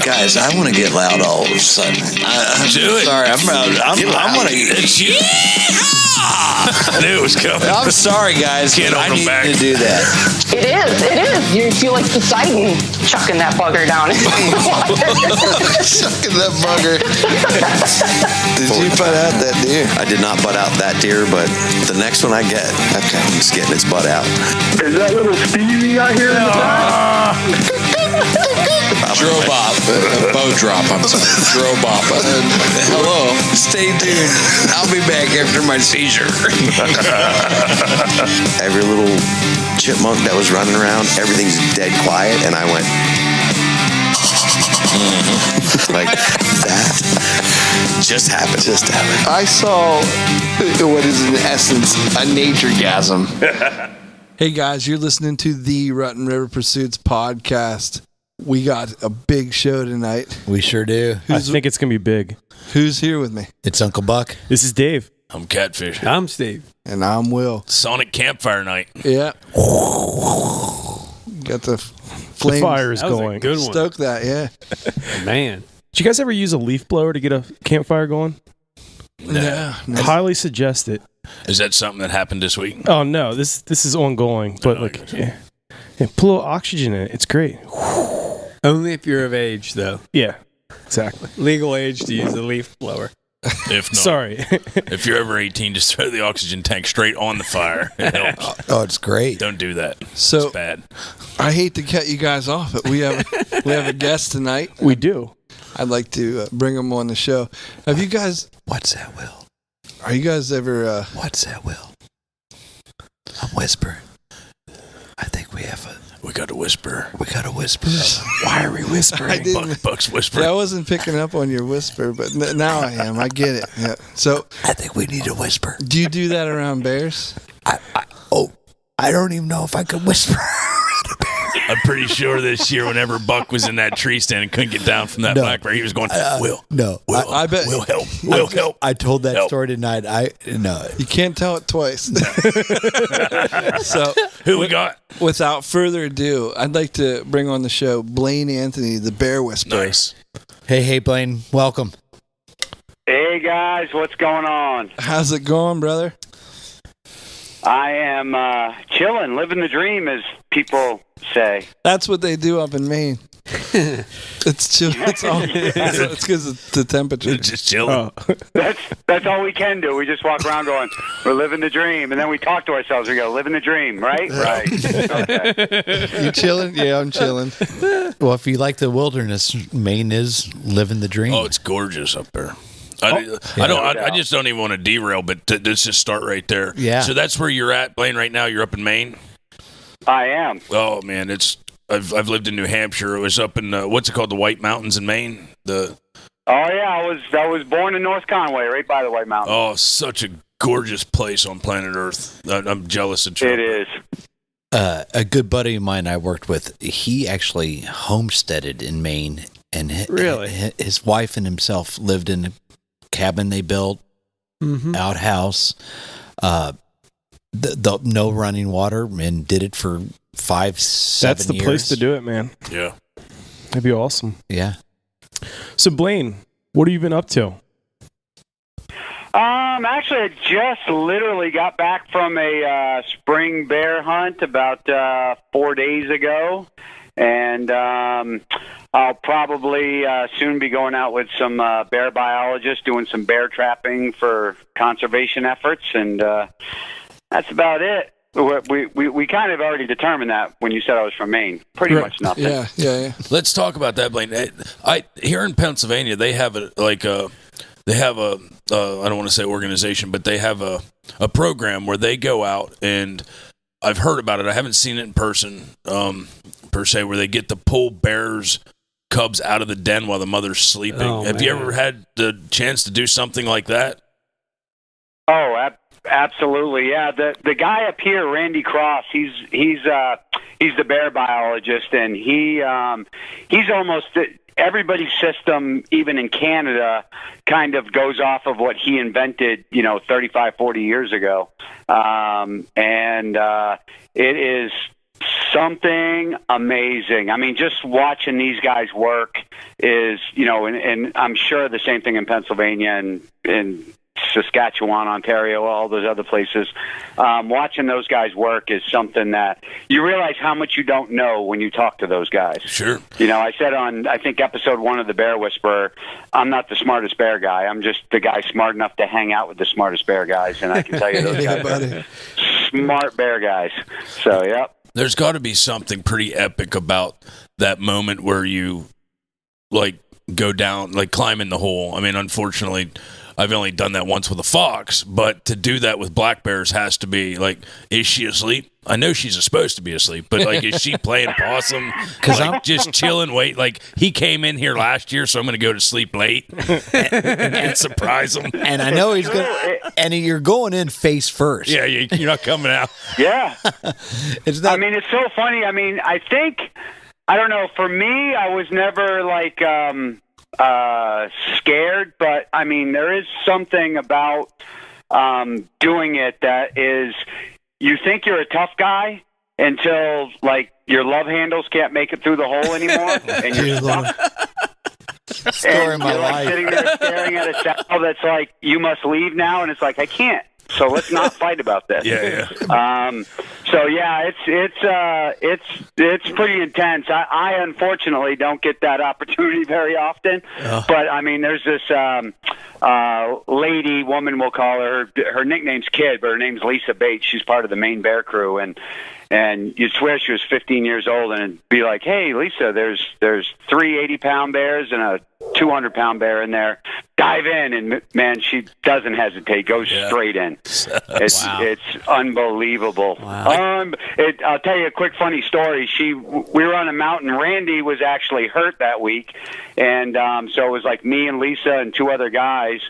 Guys, I want to get loud all of a sudden. I'm sorry. I'm want to. It's you. I knew it was coming. I'm sorry, guys. Can't I hold need them back. to do that. It is. You feel like Poseidon chucking that bugger down in the water. Sucking that bugger. Did you butt out that deer? I did not butt out that deer, but the next one I get, it's getting its butt out. Is that little Stevie out here in the back? Drobop. Bow drop, I'm sorry. Drobop. Hello. Stay tuned. I'll be back after my seizure. Every little chipmunk that was running around, everything's dead quiet, and I went like that. Just happened. I saw what is in essence a nature-gasm. Hey guys, you're listening to the Rutten River Pursuits podcast. We got a big show tonight. We sure do. I think it's going to be big. Who's here with me? It's Uncle Buck. This is Dave. I'm Catfish. I'm Steve. And I'm Will. Sonic Campfire Night. Yeah. Got the flames. The fire is That was a going. good one. Stoke that, yeah. Man. Did you guys ever use a leaf blower to get a campfire going? Yeah. I highly suggest it. Is that something that happened this week? Oh, no. This is ongoing. But, put a little oxygen in it. It's great. Only if you're of age, though. Yeah, exactly. Legal age to use a leaf blower. If not, Sorry. if you're over 18, just throw the oxygen tank straight on the fire. It helps. Oh, it's great. Don't do that. So It's bad. I hate to cut you guys off, but we have a guest tonight. We do. I'd like to bring him on the show. Have you guys? What's that, Will? Are you guys ever? What's that, Will? I'm whispering. I think we have a. We got to whisper. We got a whisper. Why are we whispering? I didn't. Buck's whispering. Yeah, I wasn't picking up on your whisper, but now I am. I get it. Yeah. So, I think we need a whisper. do you do that around bears? I don't even know if I could whisper. I'm pretty sure this year, whenever Buck was in that tree stand and couldn't get down from that No. black bear, he was going, Will, No, Will, I bet- Will help, Will help. I told that Help. story tonight. No. You can't tell it twice. So, Who we got? without further ado, I'd like to bring on the show Blaine Anthony, the Bear Whisperer. Nice. Hey, Blaine. Welcome. Hey guys, what's going on? How's it going, brother? I am chilling, living the dream, as people say. That's what they do up in Maine. It's chill. It's because of the temperature. Just chilling. That's all we can do. We just walk around going, we're living the dream, and then we talk to ourselves. We go, living the dream, right? Right. Okay. You chilling? Yeah, I'm chilling. Well, if you like the wilderness, Maine is living the dream. Oh, it's gorgeous up there. I just don't even want to derail, but let's just start right there. Yeah. So that's where you're at, Blaine, right now. You're up in Maine. I am. Oh man, I've lived in New Hampshire. It was up in what's it called, the White Mountains in Maine. Oh yeah, I was born in North Conway, right by the White Mountains. Oh, such a gorgeous place on planet Earth. I'm jealous of It is. A good buddy of mine I worked with, he actually homesteaded in Maine, and Really? his wife and himself lived in a cabin they built, outhouse, no running water, and did it for 5-7 years. That's the place to do it, man. Yeah. That'd be awesome. Yeah. So, Blaine, what have you been up to? Actually, I just literally got back from a spring bear hunt about 4 days ago, and I'll probably soon be going out with some bear biologists doing some bear trapping for conservation efforts, and that's about it. We kind of already determined that when you said I was from Maine. Pretty much nothing. Yeah. Let's talk about that, Blaine. Here in Pennsylvania, they have I don't want to say organization, but they have a program where they go out, and I've heard about it. I haven't seen it in person, per se, where they get to pull bears cubs out of the den while the mother's sleeping. Oh, Have you ever had the chance to do something like that? Oh, absolutely, yeah. The guy up here, Randy Cross, he's the bear biologist, and he's almost everybody's system, even in Canada, kind of goes off of what he invented, 35, 40 years ago, and it is something amazing. I mean, just watching these guys work is, and I'm sure the same thing in Pennsylvania and in Saskatchewan, Ontario, all those other places. Watching those guys work is something that you realize how much you don't know when you talk to those guys. Sure. I said on, I think, episode 1 of the Bear Whisperer, I'm not the smartest bear guy. I'm just the guy smart enough to hang out with the smartest bear guys, and I can tell you those guys are smart bear guys. So, yep. There's got to be something pretty epic about that moment where you, go down, climb in the hole. I mean, unfortunately, I've only done that once with a fox, but to do that with black bears has to be, is she asleep? I know she's supposed to be asleep, but, is she playing possum? Because I'm just chilling, he came in here last year, so I'm going to go to sleep late and surprise him. And I know he's going to, and you're going in face first. Yeah, you're not coming out. Yeah. It's not. I mean, it's so funny. I mean, I don't know, for me, I was never, scared, but I mean, there is something about doing it that is, you think you're a tough guy until your love handles can't make it through the hole anymore, and you're stuck. Story of my life. Sitting there staring at a cell that's you must leave now, and it's I can't. So let's not fight about this. Yeah. So yeah, it's pretty intense. I unfortunately don't get that opportunity very often. But I mean, there's this woman, we'll call her. Her nickname's Kid, but her name's Lisa Bates. She's part of the Maine Bear Crew, and you'd swear she was 15 years old, and it'd be like, "Hey, Lisa, there's 3 80-pound bears and a 200-pound bear in there. Dive in," and man, she doesn't hesitate. Goes straight in. It's unbelievable. Wow. I'll tell you a quick funny story. We were on a mountain. Randy was actually hurt that week, and so it was me and Lisa and 2 other guys.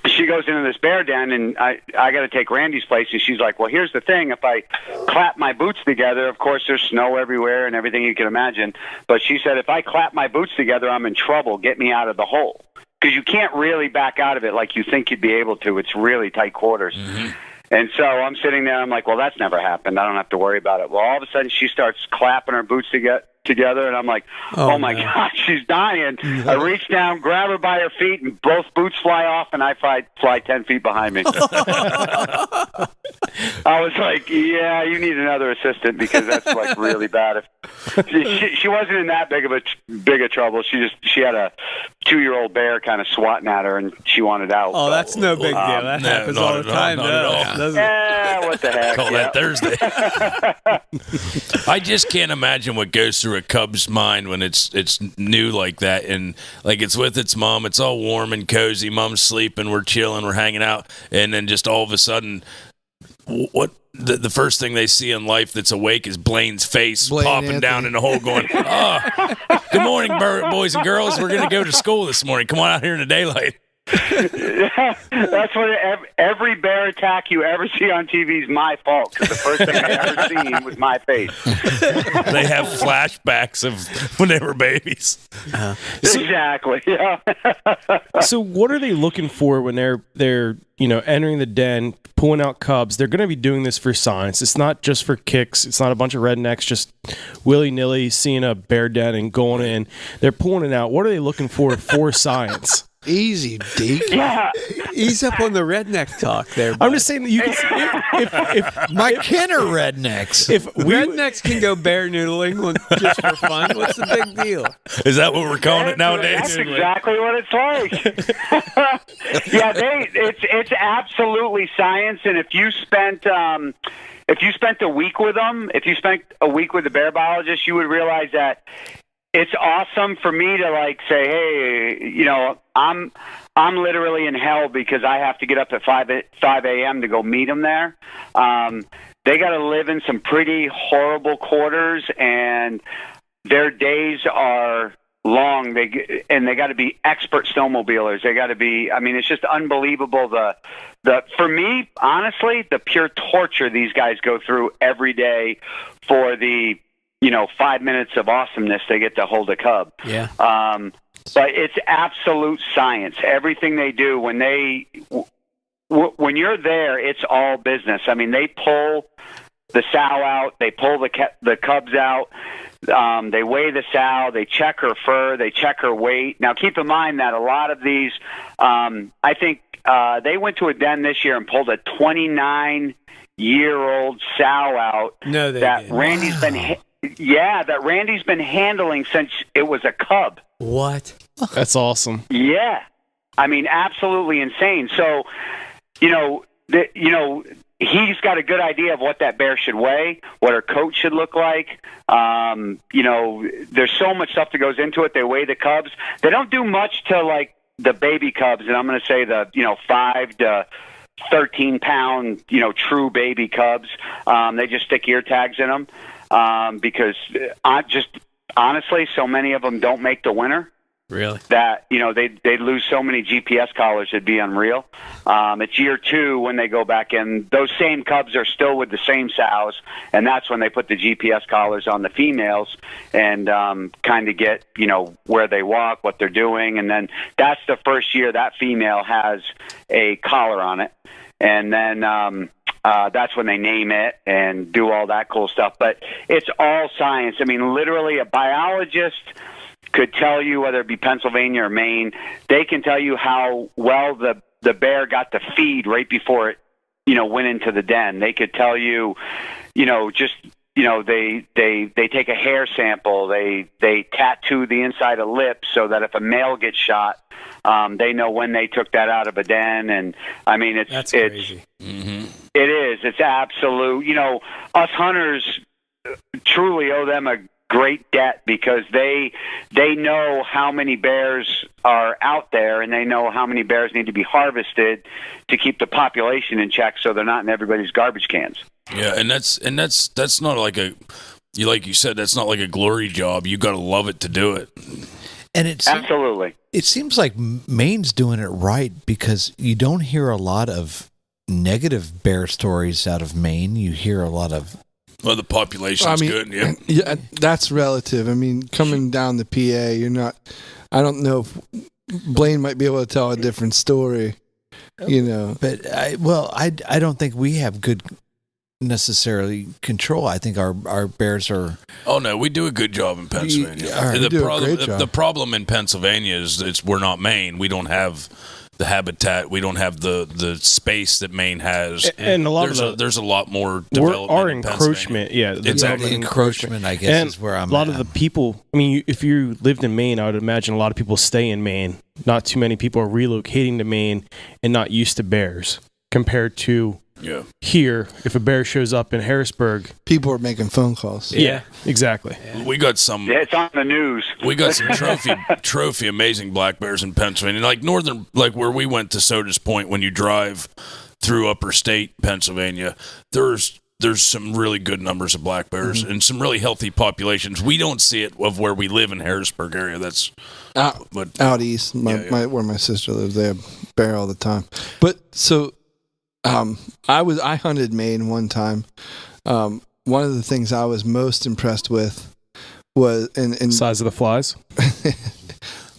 She goes into this bear den, and I got to take Randy's place, and she's like, "Well, here's the thing. If I clap my boots together, of course there's snow everywhere and everything you can imagine. But she said, if I clap my boots together, I'm in trouble. Get me out of the hole, because you can't really back out of it like you think you'd be able to. It's really tight quarters." Mm-hmm. And so I'm sitting there. I'm like, "Well, that's never happened. I don't have to worry about it." Well, all of a sudden she starts clapping her boots together, and I'm like, oh my God, she's dying. I reach down, grab her by her feet, and both boots fly off, and I fly 10 feet behind me. I was like, yeah, you need another assistant, because that's really bad. She wasn't in that big of trouble. She had a 2-year-old bear kind of swatting at her, and she wanted out. Oh, that's no big deal. That happens all the time. Yeah, what the heck? Call that Thursday. I just can't imagine what goes through a cub's mind when it's new like that, and it's with its mom. It's all warm and cozy. Mom's sleeping. We're chilling. We're hanging out, and then just all of a sudden, what? The first thing they see in life that's awake is Blaine's face Blaine popping Anthony. down in the hole, going, "Oh, good morning, boys and girls. We're going to go to school this morning. Come on out here in the daylight." Yeah, that's what every bear attack you ever see on TV is my fault, because the first thing I ever seen was my face. They have flashbacks of when they were babies. Exactly. Yeah. So what are they looking for when they're entering the den, pulling out cubs? They're going to be doing this for science. It's not just for kicks. It's not a bunch of rednecks just willy-nilly seeing a bear den and going in. They're pulling it out. What are they looking for science? Easy, Deke. Yeah. Ease up on the redneck talk there. I'm just saying that you can. If My kin are rednecks. if we rednecks can go bear noodling just for fun, what's the big deal? Is that what we're calling it nowadays? That's exactly what it's like. Yeah, it's absolutely science. And if you spent a week with them, if you spent a week with a bear biologist, you would realize that it's awesome for me to say, hey, I'm literally in hell because I have to get up at 5 a.m. to go meet them there. They got to live in some pretty horrible quarters, and their days are long. They got to be expert snowmobilers. They got to be. I mean, it's just unbelievable. For me, honestly, the pure torture these guys go through every day for the 5 minutes of awesomeness they get to hold a cub. Yeah. But it's absolute science. Everything they do when you're there, it's all business. I mean, they pull the sow out. They pull the cubs out. They weigh the sow. They check her fur. They check her weight. Now, keep in mind that a lot of these, I think they went to a den this year and pulled a 29-year-old sow out. No, they that didn't. Randy's been. That Randy's been handling since it was a cub. What? That's awesome. Yeah, I mean, absolutely insane. So, he's got a good idea of what that bear should weigh, what her coat should look like. There's so much stuff that goes into it. They weigh the cubs. They don't do much to like the baby cubs, and I'm going to say the 5 to 13 pound true baby cubs. They just stick ear tags in them. Because honestly, so many of them don't make the winter. Really? That they'd lose so many GPS collars, it'd be unreal. It's year 2 when they go back in. Those same cubs are still with the same sows, and that's when they put the GPS collars on the females and kind of get where they walk, what they're doing, and then that's the first year that female has a collar on it, and then. That's when they name it and do all that cool stuff. But it's all science. I mean, literally a biologist could tell you, whether it be Pennsylvania or Maine, they can tell you how well the bear got to feed right before it, went into the den. They could tell you, they take a hair sample, they tattoo the inside of lips so that if a male gets shot, they know when they took that out of a den. And I mean, That's crazy. It is. It's absolute. Us hunters truly owe them a great debt because they know how many bears are out there, and they know how many bears need to be harvested to keep the population in check so they're not in everybody's garbage cans. Yeah, and that's not like like you said, that's not like a glory job. You got to love it to do it. And it's absolutely. It seems like Maine's doing it right because you don't hear a lot of negative bear stories out of Maine. You hear a lot of. Well, the population's good. Yeah. Yeah, that's relative. I mean, coming down the PA, you're not. I don't know if Blaine might be able to tell a different story. But I don't think we have good necessarily control. I think our bears are. Oh no, we do a good job in Pennsylvania. The problem in Pennsylvania is we're not Maine. We don't have the habitat. We don't have the space that Maine has. And a lot there's a lot more development. Our in encroachment, yeah, exactly. The encroachment, I guess, is where I'm. A lot of the people. I mean, if you lived in Maine, I would imagine a lot of people stay in Maine. Not too many people are relocating to Maine and not used to bears compared to. Yeah. Here, if a bear shows up in Harrisburg, people are making phone calls. Yeah, exactly. Yeah. We got some. Yeah, it's on the news. We got some trophy amazing black bears in Pennsylvania, like where we went to Soda's Point. When you drive through upper state Pennsylvania, there's some really good numbers of black bears and some really healthy populations. We don't see it of where we live in Harrisburg area. That's out east, where my sister lives. They have bear all the time. But so. I hunted Maine one time. One of the things I was most impressed with was in size of the flies.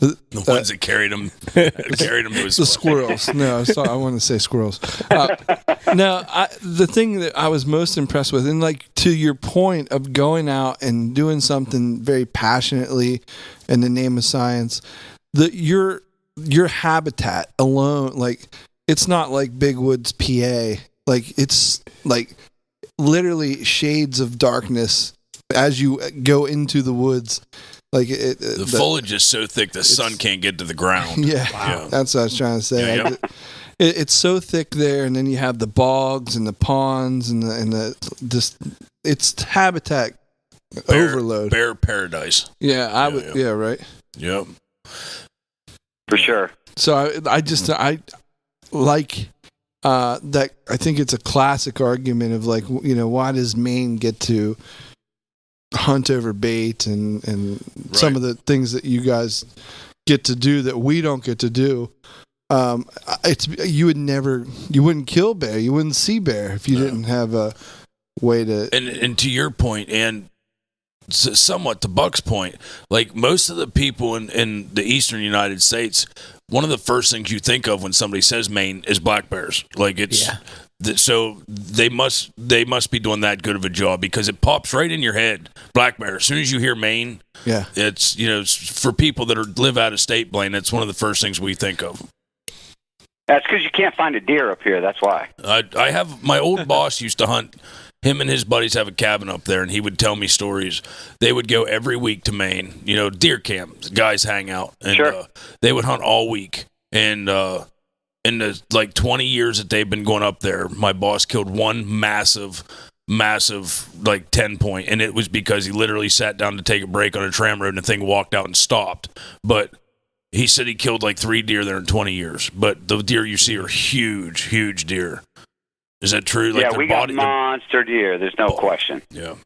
The ones that carried him to his the squirrels. No, I want to say squirrels. The thing that I was most impressed with, and like to your point of going out and doing something very passionately in the name of science, your habitat alone, like. It's not like Big Woods, PA. Like it's like literally shades of darkness as you go into the woods. Like the foliage is so thick the sun can't get to the ground. Yeah, wow. That's what I was trying to say. Yeah, it's so thick there, and then you have the bogs and the ponds and it's habitat overload. Bear paradise. Yeah, I would. Yeah, right. Yep. For sure. So I like that. I think it's a classic argument of like, why does Maine get to hunt over bait and right. Some of the things that you guys get to do that we don't get to do. You wouldn't kill bear, you wouldn't see bear if you didn't have a way to. And to your point, and somewhat to Buck's point, like most of the people in the eastern United States, one of the first things you think of when somebody says Maine is black bears. Like So they must be doing that good of a job because it pops right in your head. Black bear. As soon as you hear Maine, Yeah. it's for people that live out of state, Blaine. That's one of the first things we think of. That's because you can't find a deer up here. That's why. I have my old boss used to hunt. Him and his buddies have a cabin up there, and he would tell me stories. They would go every week to Maine, deer camp. Guys hang out, and Sure. They would hunt all week. And in the 20 years that they've been going up there, my boss killed one massive 10-point, and it was because he literally sat down to take a break on a tram road, and the thing walked out and stopped. But he said he killed 3 deer there in 20 years. But the deer you see are huge, huge deer. Is that true? Yeah, we got monster deer. There's no question. Yeah.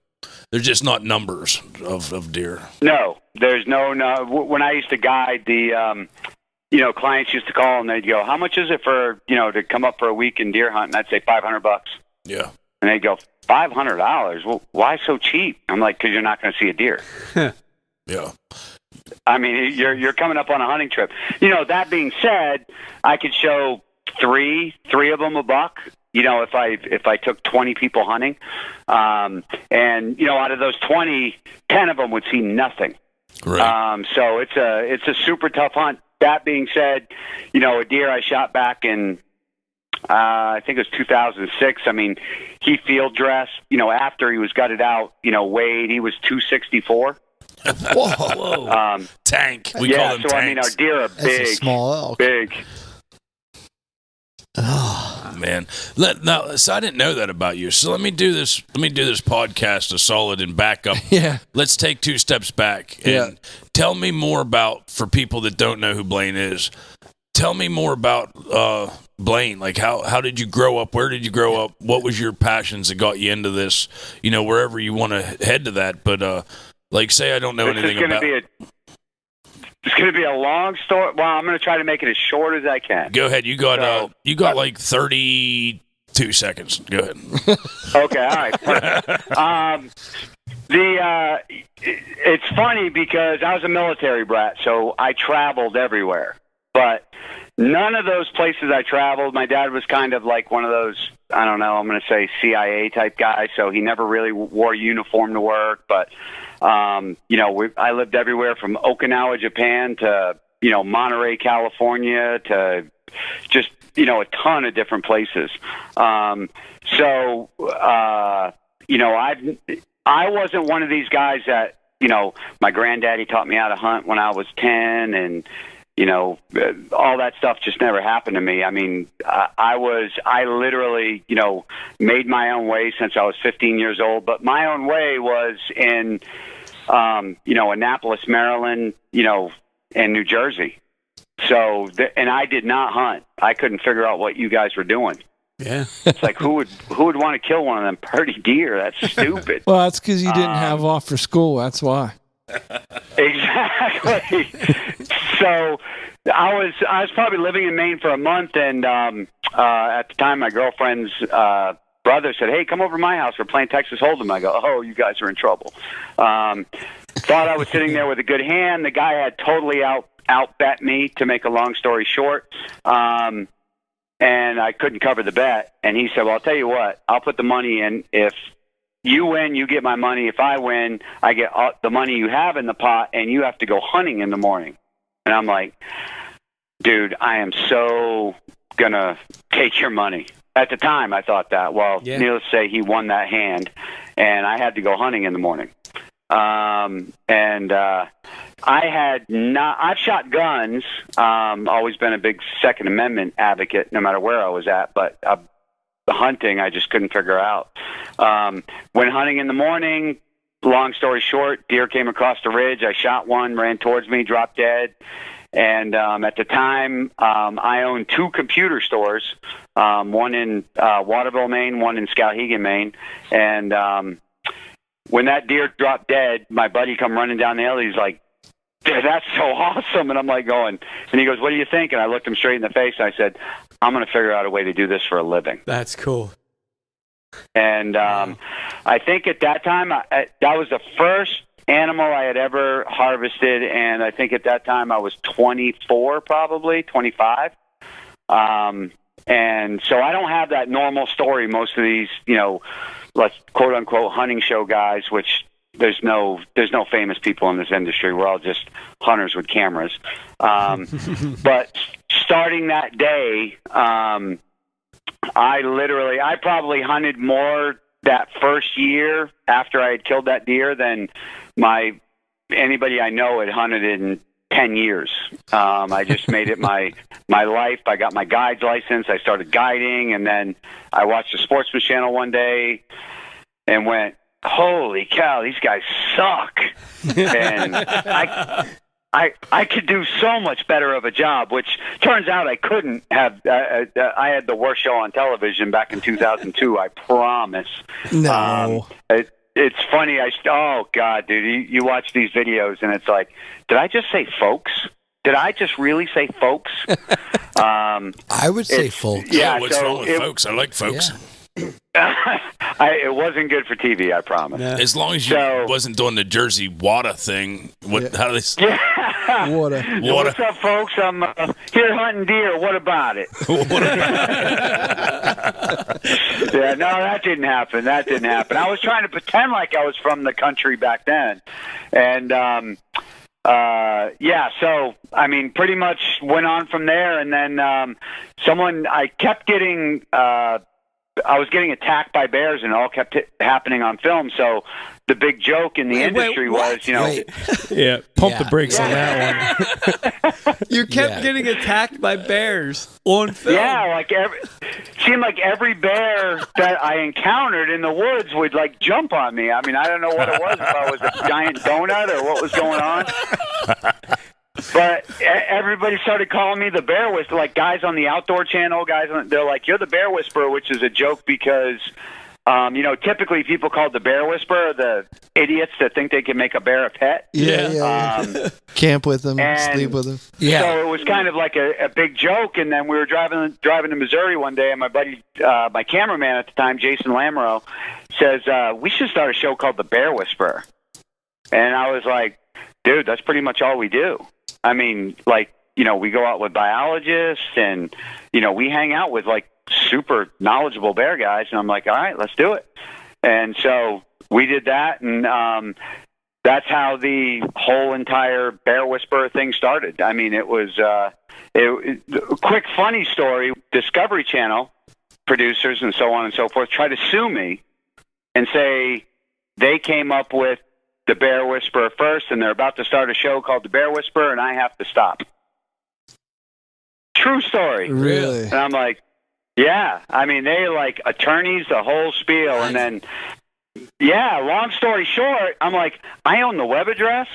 They're just not numbers of deer. No, there's no. When I used to guide the, clients used to call and they'd go, "How much is it for to come up for a week in deer hunt?" And I'd say $500. Yeah. And they'd go, $500? Well, why so cheap? I'm like, because you're not going to see a deer. Yeah. I mean, you're coming up on a hunting trip. That being said, I could show three of them a buck. If I took 20 people hunting, and out of those 20, 10 of them would see nothing. Right. So it's a super tough hunt. That being said, a deer I shot back in, I think it was 2006. I mean, he field dressed. After he was gutted out, weighed. He was 264. Whoa. Tank. We call them tanks. I mean, our deer are That's big, a small elk. big. Oh man. So I didn't know that about you. So let me do this podcast a solid and back up. Yeah. Let's take 2 steps back and tell me more about, for people that don't know who Blaine is, tell me more about Blaine. How did you grow up? Where did you grow up? What was your passions that got you into this? Wherever you want to head to that. But say I don't know anything about it. It's going to be a long story. Well, I'm going to try to make it as short as I can. Go ahead. You got 32 seconds. Go ahead. Okay. All right. Perfect. It's funny because I was a military brat, so I traveled everywhere. But none of those places I traveled, my dad was kind of like one of those, I don't know, I'm going to say CIA type guy, so he never really wore a uniform to work. But, I lived everywhere from Okinawa, Japan to, Monterey, California to just, a ton of different places. I wasn't one of these guys that, my granddaddy taught me how to hunt when I was 10 and, all that stuff just never happened to me. I mean, I literally, made my own way since I was 15 years old, but my own way was in, Annapolis, Maryland, and New Jersey. So, and I did not hunt. I couldn't figure out what you guys were doing. Yeah. It's like, who would want to kill one of them pretty deer? That's stupid. Well, that's because you didn't have off for school. That's why. Exactly. So I was probably living in Maine for a month, and at the time, my girlfriend's brother said, "Hey, come over to my house. We're playing Texas Hold'em." I go, "Oh, you guys are in trouble." Thought I was sitting there with a good hand. The guy had totally outbet me. To make a long story short, and I couldn't cover the bet. And he said, "Well, I'll tell you what. I'll put the money in. If you win, you get my money. If I win, I get the money you have in the pot, and you have to go hunting in the morning." And I'm like, "Dude, I am so gonna take your money." At the time, I thought that. Well, needless to say, he won that hand, and I had to go hunting in the morning. I've shot guns, always been a big Second Amendment advocate no matter where I was at, but the hunting I just couldn't figure out. Went hunting in the morning, long story short, deer came across the ridge, I shot one, ran towards me, dropped dead. And at the time, I owned 2 computer stores, one in Waterville, Maine, one in Skowhegan, Maine. And when that deer dropped dead, my buddy come running down the hill. He's like, "Dude, that's so awesome." And I'm like going, and he goes, "What do you think?" And I looked him straight in the face, and I said, "I'm going to figure out a way to do this for a living." That's cool. And I think at that time, that was the first animal I had ever harvested, and I think at that time I was 24, probably 25. And so I don't have that normal story. Most of these, let's quote unquote hunting show guys, which there's no famous people in this industry. We're all just hunters with cameras. But starting that day, I probably hunted more that first year after I had killed that deer than anybody I know had hunted in 10 years. I just made it my life. I got my guide's license. I started guiding, and then I watched the Sportsman's Channel one day and went, holy cow, these guys suck. And I could do so much better of a job, which turns out I couldn't have. I had the worst show on television back in 2002, I promise. No. It's funny. Oh, God, dude, you watch these videos, and it's like, did I just say folks? Did I just really say folks? I would say folks. Yeah, what's wrong with folks? I like folks. Yeah. It wasn't good for TV, I promise. Yeah. As long as you wasn't doing the Jersey Wada thing. How do they say? Yeah. Wada. What's up, folks? I'm here hunting deer. What about it? Yeah, no, that didn't happen. I was trying to pretend like I was from the country back then. And, so, I mean, pretty much went on from there. And then I kept getting... I was getting attacked by bears, and it all kept happening on film. So the big joke in the industry was, yeah, pump the brakes on that one. You kept getting attacked by bears on film. Yeah, seemed like every bear that I encountered in the woods would jump on me. I mean, I don't know what it was, if I was a giant donut or what was going on. But everybody started calling me the Bear Whisperer, like guys on the Outdoor Channel, they're like, you're the Bear Whisperer, which is a joke because, typically people called the Bear Whisperer the idiots that think they can make a bear a pet. Yeah. Camp with them, sleep with them. Yeah. So it was kind of like a big joke, and then we were driving to Missouri one day, and my buddy, my cameraman at the time, Jason Lamoureux, says, we should start a show called the Bear Whisperer. And I was like, dude, that's pretty much all we do. I mean, we go out with biologists and, we hang out with super knowledgeable bear guys. And I'm like, all right, let's do it. And so we did that. And that's how the whole entire Bear Whisperer thing started. I mean, it was a quick, funny story. Discovery Channel producers and so on and so forth try to sue me and say they came up with the Bear Whisperer first, and they're about to start a show called the Bear Whisperer, and I have to stop. True story. Really? And I'm like, yeah. I mean, they attorneys, the whole spiel, and then, long story short, I'm like, I own the web address,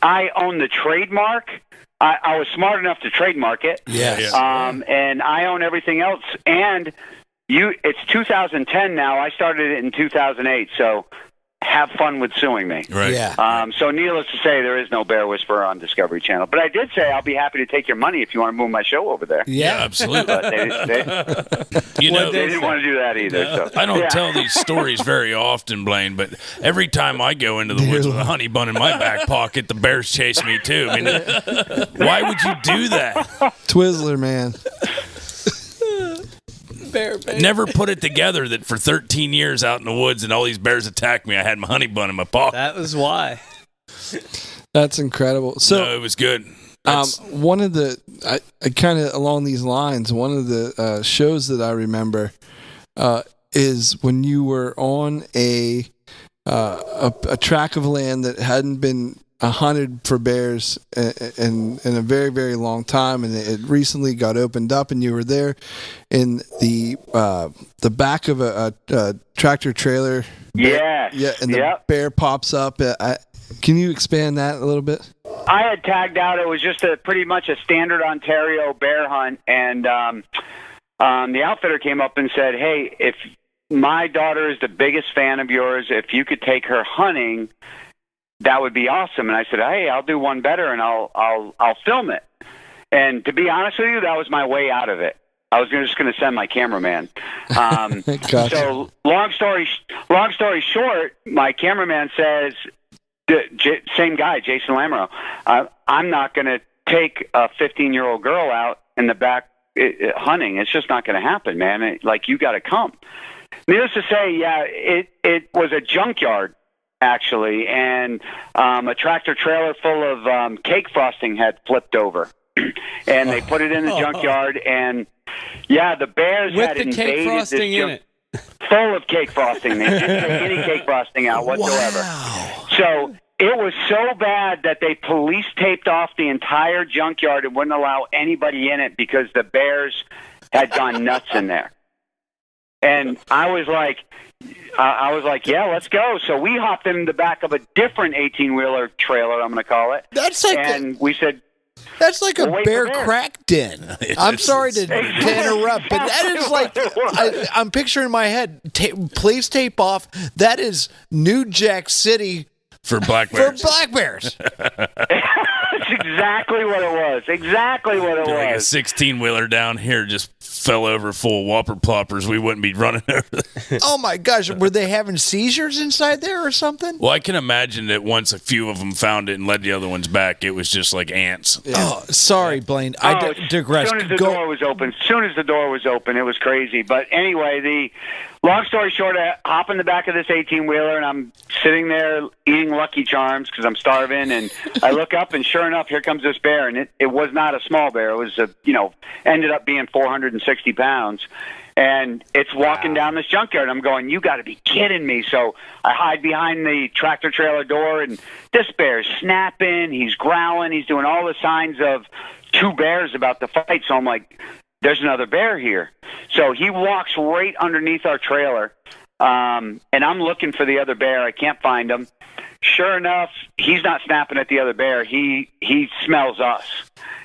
I own the trademark. I was smart enough to trademark it. Yes. And I own everything else. And it's 2010 now. I started it in 2008, so have fun with suing me. Right. Yeah. So needless to say, there is no Bear Whisperer on Discovery Channel. But I did say I'll be happy to take your money if you want to move my show over there. Yeah, absolutely. But they didn't want to do that either. So. I don't tell these stories very often, Blaine, but every time I go into the woods with a honey bun in my back pocket, the bears chase me too. I mean, why would you do that? Twizzler, man. Bear. Never put it together that for 13 years out in the woods and all these bears attacked me, I had my honey bun in my pocket. That was why. That's incredible. So no, it was good. One of the, I kind of along these lines, one of the shows that I remember is when you were on a tract of land that hadn't been hunted for bears in a very, very long time, and it recently got opened up, and you were there in the back of a tractor trailer. Yeah. Yeah, and the bear pops up. Can you expand that a little bit? I had tagged out. It was just pretty much a standard Ontario bear hunt, and the outfitter came up and said, "Hey, if my daughter is the biggest fan of yours, if you could take her hunting, that would be awesome." And I said, "Hey, I'll do one better, and I'll film it." And to be honest with you, that was my way out of it. I was just going to send my cameraman. Gotcha. So long story short, my cameraman says, same guy, Jason Lamoureux, I'm not going to take a 15-year-old girl out in the back hunting. It's just not going to happen, man. You got to come. Needless to say, yeah, it was a junkyard, actually, and a tractor trailer full of cake frosting had flipped over. And they put it in the junkyard, and, yeah, the bears With had the invaded cake frosting this in it. full of cake frosting. They didn't take any cake frosting out whatsoever. Wow. So it was so bad that they police taped off the entire junkyard and wouldn't allow anybody in it because the bears had gone nuts in there. And I was like, yeah, let's go. So we hopped in the back of a different 18-wheeler trailer, I'm going to call it. We said, that's like a We'll wait bear for bear. crack den. I'm sorry to interrupt, but that is like, I'm picturing in my head, police tape off, that is New Jack City For black bears. for black bears. That's exactly what it was. Exactly what it Like a was. 16-wheeler down here just fell over full of whopper ploppers. We wouldn't be running over. Oh my gosh, were they having seizures inside there or something? Well, I can imagine that once a few of them found it and led the other ones back, it was just like ants. Oh, sorry, Blaine. I digress. As soon as the door was open, it was crazy. But anyway, long story short, I hop in the back of this 18-wheeler, and I'm sitting there eating Lucky Charms because I'm starving. And I look up, and sure enough, here comes this bear. And it was not a small bear. It was, ended up being 460 pounds. And it's walking down this junkyard. I'm going, you got to be kidding me. So I hide behind the tractor trailer door, and this bear's snapping. He's growling. He's doing all the signs of two bears about to fight. So I'm like, there's another bear here. So he walks right underneath our trailer, and I'm looking for the other bear. I can't find him. Sure enough, he's not snapping at the other bear. He smells us.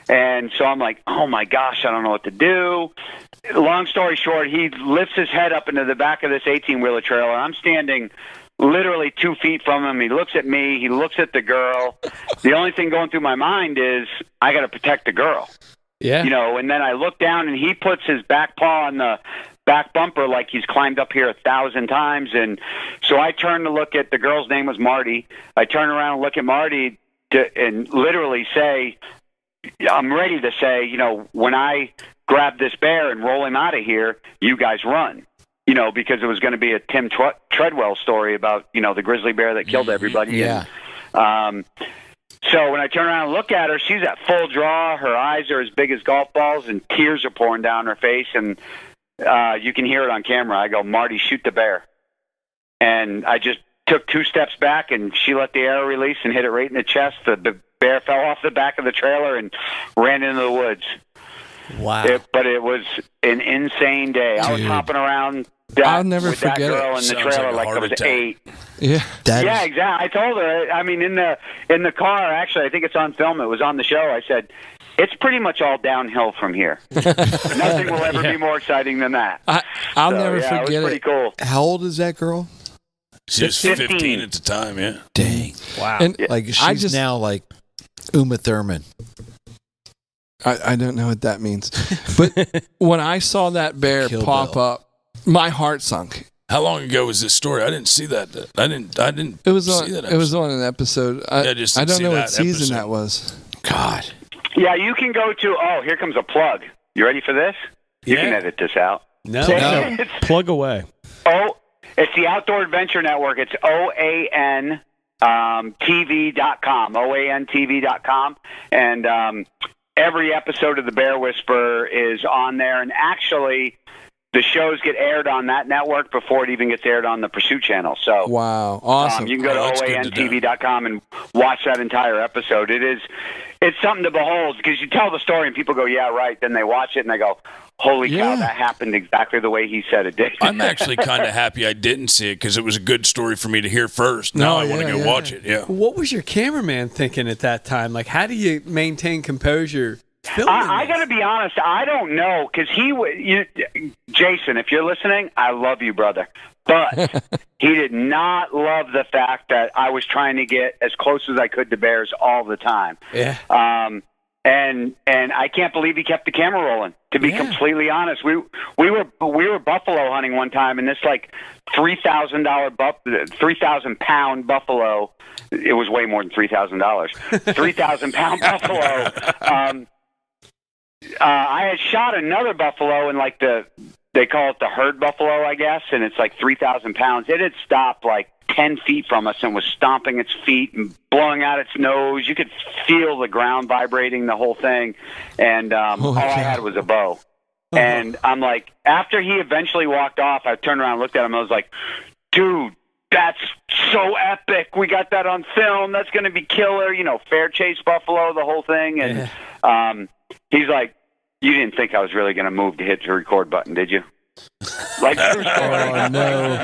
And so I'm like, oh, my gosh, I don't know what to do. Long story short, he lifts his head up into the back of this 18-wheeler trailer. I'm standing literally 2 feet from him. He looks at me. He looks at the girl. The only thing going through my mind is I got to protect the girl. Yeah. And then I look down, and he puts his back paw on the back bumper like he's climbed up here 1,000 times. And so I turn to look at the girl's name was Marty. I turn around and look at Marty and literally say, I'm ready to say, when I grab this bear and roll him out of here, you guys run. Because it was going to be a Tim Treadwell story about, the grizzly bear that killed everybody. Yeah. And, so when I turn around and look at her, she's at full draw. Her eyes are as big as golf balls, and tears are pouring down her face. And you can hear it on camera. I go, Marty, shoot the bear. And I just took 2 steps back, and she let the arrow release and hit it right in the chest. The bear fell off the back of the trailer and ran into the woods. Wow. But it was an insane day. I was hopping around I'll never with that forget girl it. in the Sounds trailer like a like I heart was attack. 8. Yeah. Yeah, exactly. I told her. I mean, in the car, actually, I think it's on film. It was on the show. I said, it's pretty much all downhill from here. Nothing will ever be more exciting than that. I'll never forget it was pretty cool. How old is that girl? She was 15 at the time, yeah. Dang. Wow. And Like she's now like Uma Thurman. I don't know what that means. But when I saw that bear Kill pop Bill. up, my heart sunk. How long ago was this story? I didn't see that. I didn't. It was see on. that It was episode. on an episode. I just don't didn't see know what that season episode. that was. God. Yeah, you can go to. Oh, here comes a plug. You ready for this? You can edit this out. No. Plug away. It's the Outdoor Adventure Network. It's OAN TV.com. OANTV.com. And every episode of the Bear Whisperer is on there. And actually, the shows get aired on that network before it even gets aired on the Pursuit channel. So Wow, awesome. you can go to that's good to know. OANTV.com and watch that entire episode. It's something to behold because you tell the story and people go, yeah, right. Then they watch it and they go, holy cow, Yeah. that happened exactly the way he said it did. I'm actually kind of happy I didn't see it because it was a good story for me to hear first. Now I want to go watch it. Yeah. What was your cameraman thinking at that time? Like, how do you maintain composure filming I this? got to be honest, I don't know because Jason, if you're listening, I love you, brother. But he did not love the fact that I was trying to get as close as I could to bears all the time. Yeah. And I can't believe he kept the camera rolling. To be completely honest, we were buffalo hunting one time, and this like $3,000 3,000-pound buffalo. It was way more than $3,000. 3,000-pound buffalo. I had shot another buffalo in like they call it the herd buffalo, I guess, and it's like 3,000 pounds. It had stopped like 10 feet from us and was stomping its feet and blowing out its nose. You could feel the ground vibrating, the whole thing. And all I had was a bow. And I'm like, after he eventually walked off, I turned around and looked at him. I was like, dude, that's so epic. We got that on film. That's going to be killer. You know, fair chase buffalo, the whole thing. And he's like, you didn't think I was really going to move to hit the record button, did you? Like, true story. Oh, no.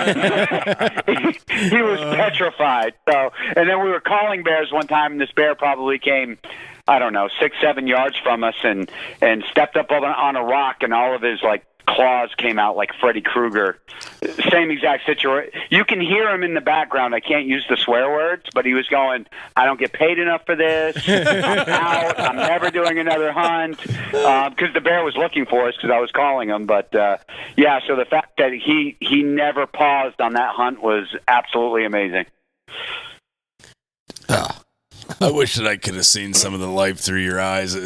he was petrified. So, and then we were calling bears one time, and this bear probably came, I don't know, 6-7 yards from us, and stepped up on a rock, and all of his like claws came out like Freddy Krueger. Same exact situation. You can hear him in the background. I can't use the swear words, but he was going, I don't get paid enough for this. I'm out. I'm never doing another hunt. Because the bear was looking for us because I was calling him. But, yeah, so the fact that he never paused on that hunt was absolutely amazing. I wish that I could have seen some of the life through your eyes.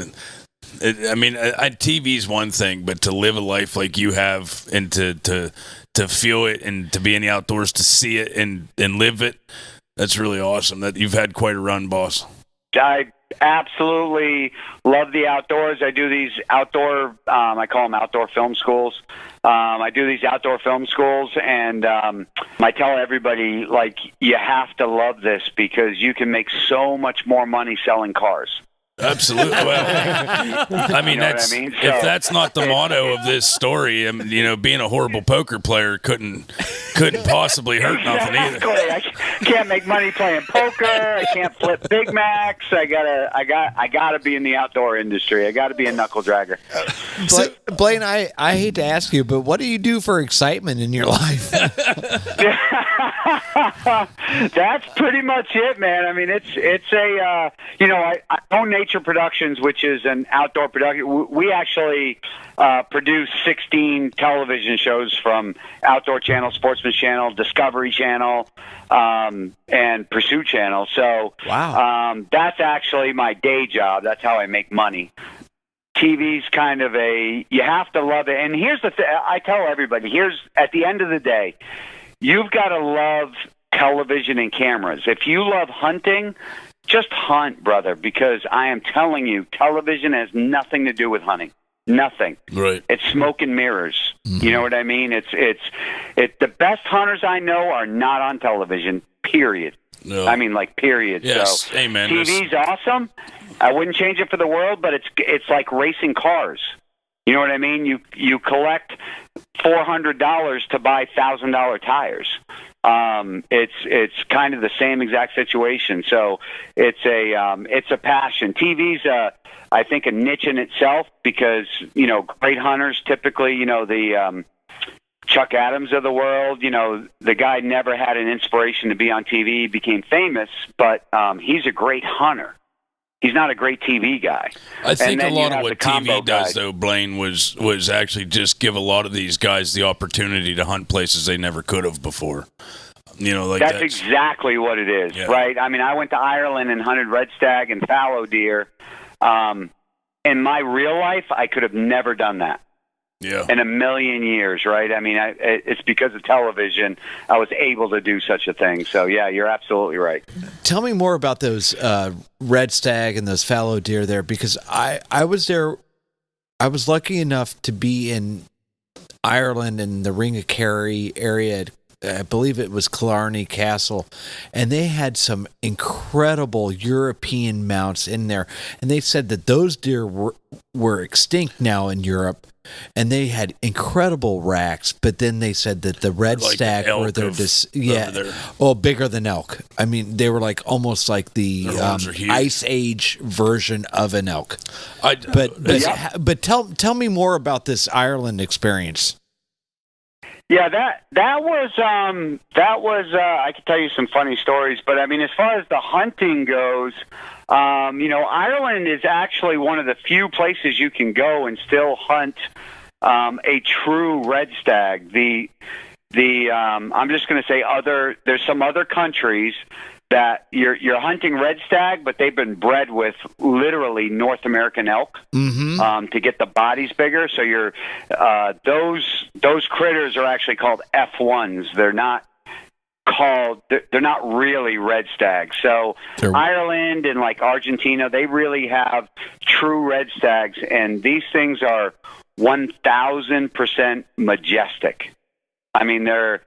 I mean, TV's one thing, but to live a life like you have and to feel it and to be in the outdoors, to see it and live it, that's really awesome. That you've had quite a run, boss. I absolutely love the outdoors. I do these outdoor, I call them outdoor film schools. I do these outdoor film schools, and I tell everybody, like, you have to love this because you can make so much more money selling cars. Absolutely. Well, I mean, that's if that's not the motto of this story, I mean, you know, being a horrible poker player couldn't possibly hurt nothing either. I can't make money playing poker. I can't flip Big Macs. I gotta be in the outdoor industry. I gotta be a knuckle dragger. Blaine, I hate to ask you, but what do you do for excitement in your life? That's pretty much it, man. I mean, it's a you know, I own Nature Productions, which is an outdoor production. We actually produce 16 television shows from Outdoor Channel, Sportsman's Channel, Discovery Channel, and Pursuit Channel. So wow, that's actually my day job. That's how I make money. TV's kind of you have to love it. And here's the thing, I tell everybody, at the end of the day, you've got to love television and cameras. If you love hunting, just hunt, brother, because I am telling you, television has nothing to do with hunting. Nothing. Right. It's smoke and mirrors. Mm-hmm. You know what I mean? It's the best hunters I know are not on television, period. No. I mean, like, period. Yes. So Amen. TV's awesome. I wouldn't change it for the world, but it's like racing cars. You know what I mean? You collect $400 to buy $1,000 tires. It's kind of the same exact situation. So it's a passion. TV's I think a niche in itself because, you know, great hunters typically, you know, the Chuck Adams of the world, you know, the guy never had an inspiration to be on TV, became famous, but he's a great hunter. He's not a great TV guy. I think a lot of what TV does, though, Blaine, was actually just give a lot of these guys the opportunity to hunt places they never could have before. You know, like that's exactly what it is, yeah. Right? I mean, I went to Ireland and hunted red stag and fallow deer. In my real life, I could have never done that. Yeah. In a million years, right? I mean, it's because of television I was able to do such a thing. So, yeah, you're absolutely right. Tell me more about those red stag and those fallow deer there, because I was there. I was lucky enough to be in Ireland in the Ring of Kerry area. I believe it was Killarney Castle, and they had some incredible European mounts in there. And they said that those deer were extinct now in Europe, and they had incredible racks. But then they said that the red stag were their bigger than elk. I mean, they were like almost like the Ice Age version of an elk. But tell me more about this Ireland experience. Yeah, that was I could tell you some funny stories, but I mean, as far as the hunting goes, you know, Ireland is actually one of the few places you can go and still hunt a true red stag. I'm just going to say there's some other countries that you're hunting red stag, but they've been bred with literally North American elk to get the bodies bigger. So those critters are actually called F1s. They're not really red stags. So Ireland and like Argentina, they really have true red stags, and these things are 1,000% majestic. I mean, they're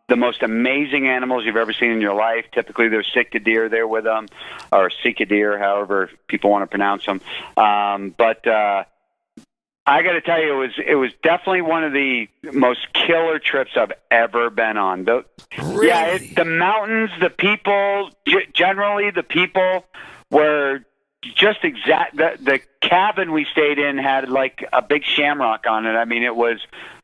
the most amazing animals you've ever seen in your life. Typically, there's cicadeer there with them, or cicadeer, however people want to pronounce them. But I got to tell you, it was definitely one of the most killer trips I've ever been on. Really? Yeah, the mountains, the people, generally the people were just exact. The cabin we stayed in had like a big shamrock on it. I mean, it was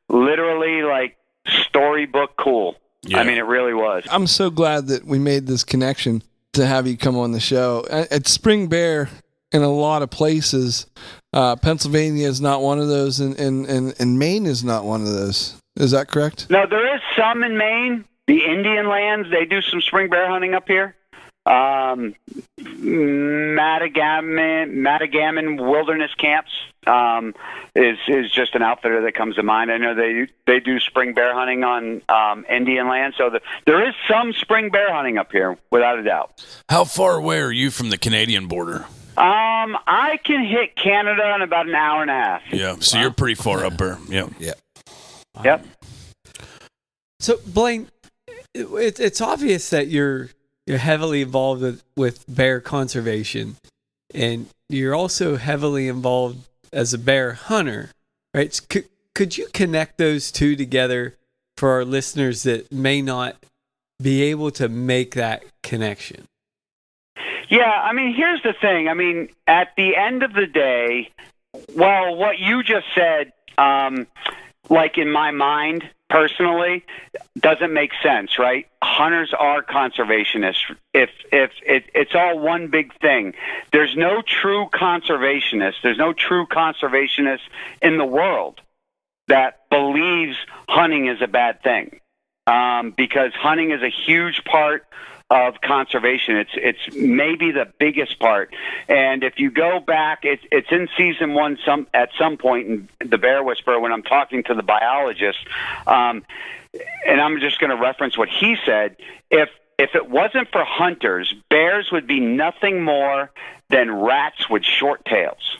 literally like storybook cool. Yeah. I mean, it really was. I'm so glad that we made this connection to have you come on the show. At Spring Bear, in a lot of places, Pennsylvania is not one of those, and Maine is not one of those. Is that correct? No, there is some in Maine. The Indian lands, they do some spring bear hunting up here. Matagamon Wilderness Camps is just an outfitter that comes to mind. I know they do spring bear hunting on Indian land, so there is some spring bear hunting up here, without a doubt. How far away are you from the Canadian border? I can hit Canada in about an hour and a half. Yeah, so you're pretty far up there. Yeah. Yep. So, Blaine, it's obvious that you're heavily involved with bear conservation, and you're also heavily involved as a bear hunter, right? So could you connect those two together for our listeners that may not be able to make that connection? Yeah, I mean, here's the thing. I mean, at the end of the day, well, what you just said, like in my mind, personally, doesn't make sense, right? Hunters are conservationists. If it's all one big thing, there's no true conservationist. There's no true conservationist in the world that believes hunting is a bad thing, because hunting is a huge part of conservation. It's maybe the biggest part. And if you go back, it's in season 1 at some point in the Bear Whisperer when I'm talking to the biologist, and I'm just going to reference what he said. If it wasn't for hunters, bears would be nothing more than rats with short tails.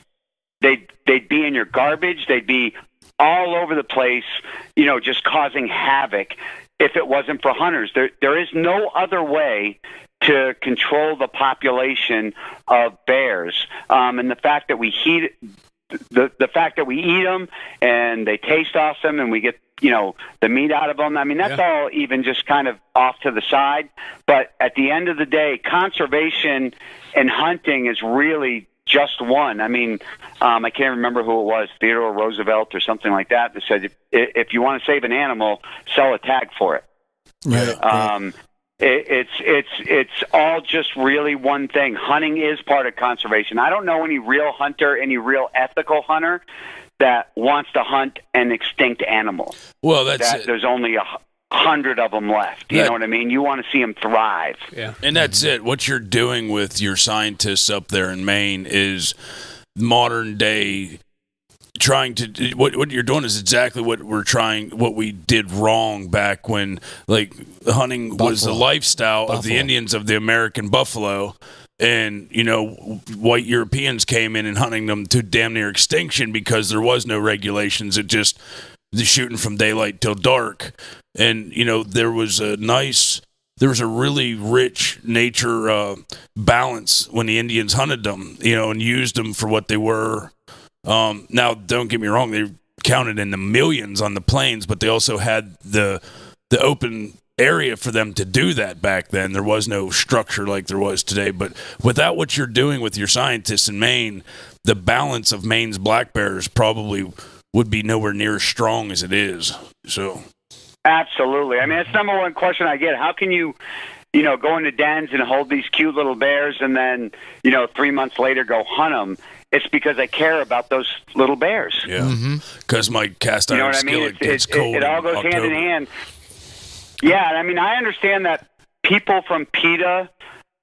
They'd be in your garbage. They'd be all over the place, just causing havoc. If it wasn't for hunters, there is no other way to control the population of bears. And the fact that we eat them and they taste awesome and we get the meat out of them. I mean, that's all even just kind of off to the side. But at the end of the day, conservation and hunting is really just one. I mean, I can't remember who it was, Theodore Roosevelt or something like that said, if you want to save an animal, sell a tag for it. Right. It's all just really one thing. Hunting is part of conservation. I don't know any real hunter, any real ethical hunter that wants to hunt an extinct animal. Well, there's only 100 of them left. You know what I mean? You want to see them thrive. Yeah. And that's it. What you're doing with your scientists up there in Maine is modern day trying to what you're doing is exactly what we did wrong back when like hunting was the lifestyle of the Indians of the American buffalo. And, white Europeans came in and hunting them to damn near extinction because there was no regulations. It just the shooting from daylight till dark. And, there was a really rich nature balance when the Indians hunted them, and used them for what they were. Now, don't get me wrong, they counted in the millions on the plains, but they also had the open area for them to do that back then. There was no structure like there was today. But without what you're doing with your scientists in Maine, the balance of Maine's black bears probably would be nowhere near as strong as it is. So, absolutely. I mean, it's the number one question I get. How can you go into dens and hold these cute little bears and then, 3 months later go hunt them? It's because I care about those little bears. Yeah. Because my cast iron skillet gets cold. It all goes hand in hand. Yeah, I mean, I understand that people from PETA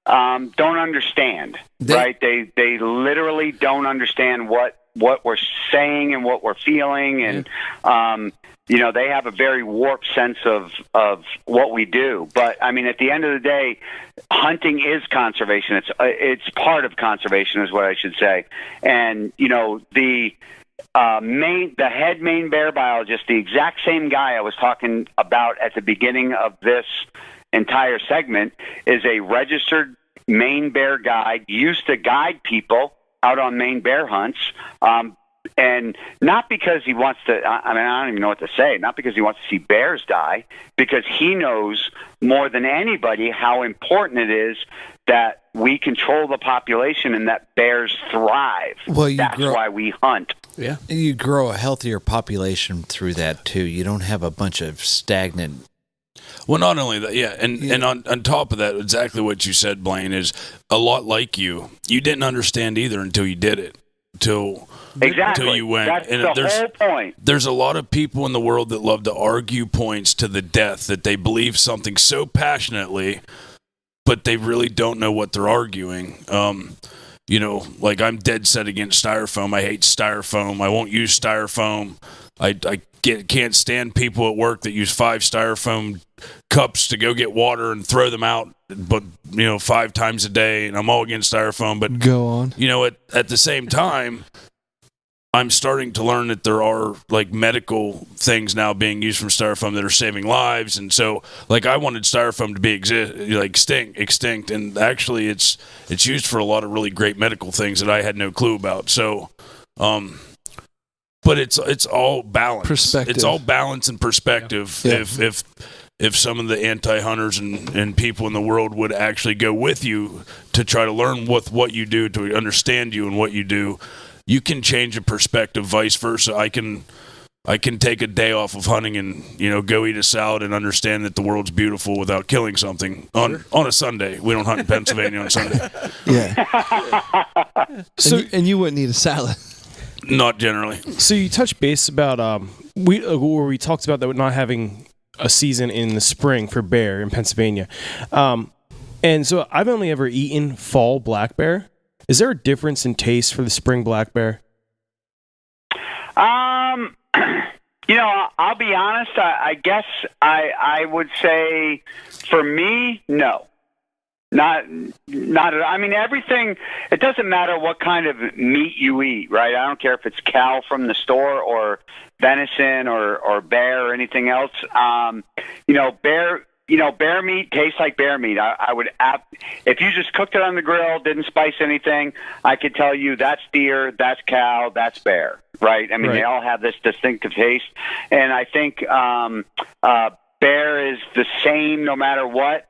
don't understand, right? They literally don't understand what we're saying and what we're feeling, and they have a very warped sense of what we do. But I mean, at the end of the day, hunting is conservation. It's part of conservation, is what I should say. And the head Maine bear biologist, the exact same guy I was talking about at the beginning of this entire segment, is a registered Maine bear guide, used to guide people out on Maine bear hunts. And not because he wants to, I don't even know what to say, not because he wants to see bears die, because he knows more than anybody how important it is that we control the population and that bears thrive. Well, that's why we hunt. Yeah. You grow a healthier population through that, too. You don't have a bunch of stagnant. Well, not only that, and on top of that, exactly what you said, Blaine, is a lot like you. You didn't understand either until you did it. Until you went. That's the whole point. There's a lot of people in the world that love to argue points to the death, that they believe something so passionately, but they really don't know what they're arguing. Like I'm dead set against styrofoam. I hate styrofoam. I won't use styrofoam. I can't stand people at work that use 5 styrofoam cups to go get water and throw them out, but 5 times a day, and I'm all against styrofoam. But go on. At the same time, I'm starting to learn that there are like medical things now being used from styrofoam that are saving lives, and so like I wanted styrofoam to be extinct, and actually it's used for a lot of really great medical things that I had no clue about. So, but it's all balance. Perspective. It's all balance and perspective. Yeah. If some of the anti-hunters and people in the world would actually go with you to try to learn what you do, to understand you and what you do, you can change a perspective. Vice versa, I can take a day off of hunting and go eat a salad and understand that the world's beautiful without killing something on a Sunday. We don't hunt in Pennsylvania on Sunday. Yeah. So and you wouldn't eat a salad. Not generally. So you touched base about we talked about that not having a season in the spring for bear in Pennsylvania, and so I've only ever eaten fall black bear. Is there a difference in taste for the spring black bear? I'll be honest. I guess I would say for me, no. Not. I mean, everything. It doesn't matter what kind of meat you eat, right? I don't care if it's cow from the store or venison or bear or anything else. Bear meat tastes like bear meat. I would, if you just cooked it on the grill, didn't spice anything, I could tell you that's deer, that's cow, that's bear, right? I mean, They all have this distinctive taste, and I think bear is the same no matter what.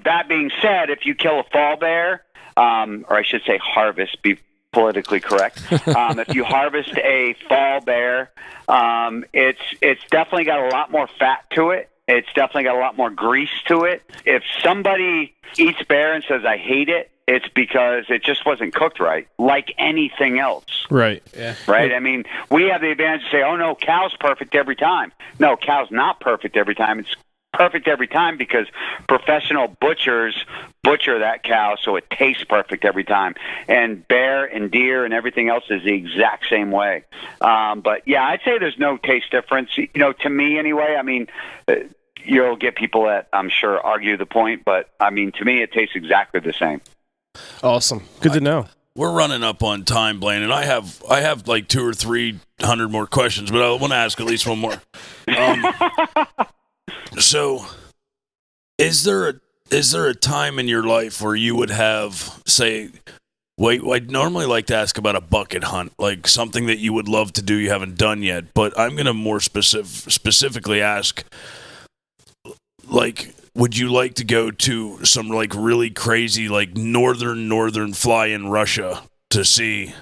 That being said, if you kill a fall bear, or I should say harvest, be politically correct. If you harvest a fall bear, it's definitely got a lot more fat to it. It's definitely got a lot more grease to it. If somebody eats bear and says, I hate it, it's because it just wasn't cooked right, like anything else. Right. Yeah. Right? I mean, we have the advantage to say, oh, no, cow's perfect every time. No, cow's not perfect every time. It's perfect every time because professional butchers butcher that cow so it tastes perfect every time. And bear and deer and everything else is the exact same way. But yeah, I'd say there's no taste difference, to me anyway. I mean, you'll get people that I'm sure argue the point, but I mean, to me, it tastes exactly the same. Awesome. Good to know. We're running up on time, Blaine, and I have like 200 or 300 more questions, but I want to ask at least one more. So, is there a time in your life where you would have, say, I'd normally like to ask about a bucket hunt, like something that you would love to do you haven't done yet, but I'm going to more specifically ask, like, would you like to go to some like really crazy like northern fly in Russia to see,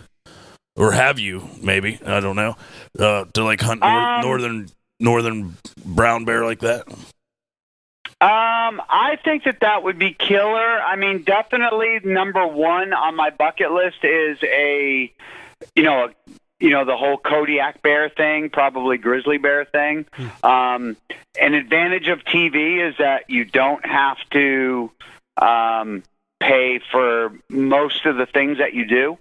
or have you maybe, I don't know, to like hunt northern brown bear like that? I think that would be killer. I mean, definitely number one on my bucket list is the whole Kodiak bear thing, probably grizzly bear thing. An advantage of TV is that you don't have to pay for most of the things that you do.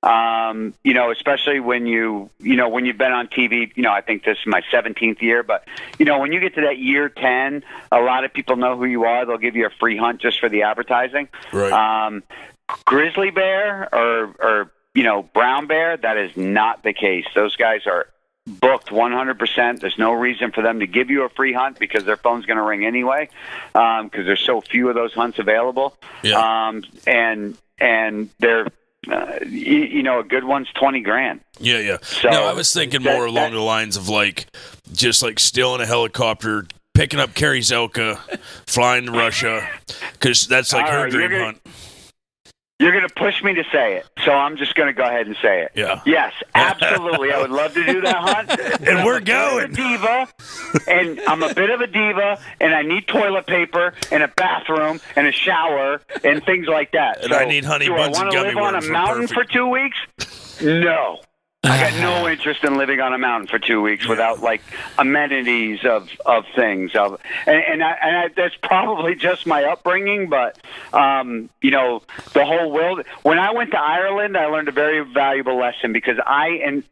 Especially when you've been on TV, I think this is my 17th year, but, when you get to that year 10, a lot of people know who you are. They'll give you a free hunt just for the advertising. Right. Grizzly bear or brown bear, that is not the case. Those guys are booked 100%. There's no reason for them to give you a free hunt because their phone's going to ring anyway, because there's so few of those hunts available. Yeah. And they're, a good one's $20,000. Yeah. So no, I was thinking more along the lines of just stealing a helicopter, picking up Carrie Zelka, flying to Russia, because that's her dream hunt. You're going to push me to say it, so I'm just going to go ahead and say it. Yeah. Yes, absolutely. I would love to do that hunt. And we're going. I'm a bit of a diva, and I need toilet paper and a bathroom and a shower and things like that. And so, I need honey buns and gummy worms. Do I want to live on a mountain for 2 weeks? No. I got no interest in living on a mountain for 2 weeks without amenities of things. And that's probably just my upbringing, but the whole world. When I went to Ireland, I learned a very valuable lesson because I